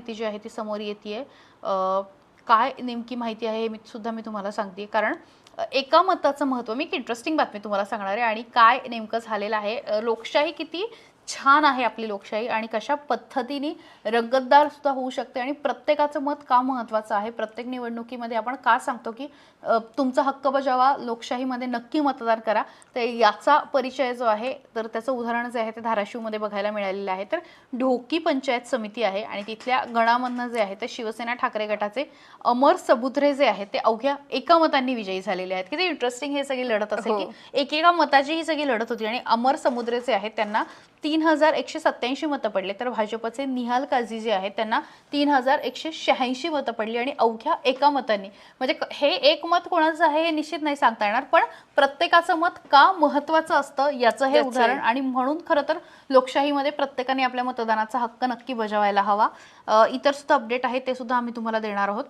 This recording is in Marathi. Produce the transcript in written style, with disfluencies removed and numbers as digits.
माहिती जी आहे ती समोर येते. काय नेमकी माहिती आहे हे मी तुम्हाला सांगते, कारण एका मताचं महत्त्व, मी एक इंटरेस्टिंग बातमी तुम्हाला सांगणार आहे आणि काय नेमकं झालेलं आहे. लोकशाही किती छान आहे आपली लोकशाही आणि कशा पद्धतीने रंगतदार सुद्धा होऊ शकते आणि प्रत्येकाचं मत का महत्त्वाचं आहे. प्रत्येक निवडणुकीमध्ये आपण का सांगतो की तुमचा हक्क बजावा, लोकशाहीमध्ये नक्की मतदान करा. तर याचा परिचय जो आहे, तर त्याचं उदाहरण जे आहे ते धाराशिवमध्ये बघायला मिळालेलं आहे. तर ढोकी पंचायत समिती आहे आणि तिथल्या गणामधनं जे आहे ते शिवसेना ठाकरे गटाचे अमर समुद्रे जे आहेत ते अवघ्या एका मतांनी विजयी झालेले आहेत. किती इंटरेस्टिंग हे सगळी लढत असेल की एकेका मताची ही सगळी लढत होती आणि अमर समुद्रे जे आहेत त्यांना 3187 मतं पडले, तर भाजपचे निहाल काझी जे आहेत त्यांना 3186 मतं पडली आणि अवघ्या एका मतांनी. म्हणजे हे एक मत कोणाचं आहे हे निश्चित नाही सांगता येणार, पण प्रत्येकाचं मत का महत्त्वाचं असतं याचं हे उदाहरण. आणि म्हणून खरं तर लोकशाहीमध्ये प्रत्येकाने आपल्या मतदानाचा हक्क नक्की बजावायला हवा. इतर सुद्धा अपडेट आहे ते सुद्धा आम्ही तुम्हाला देणार आहोत.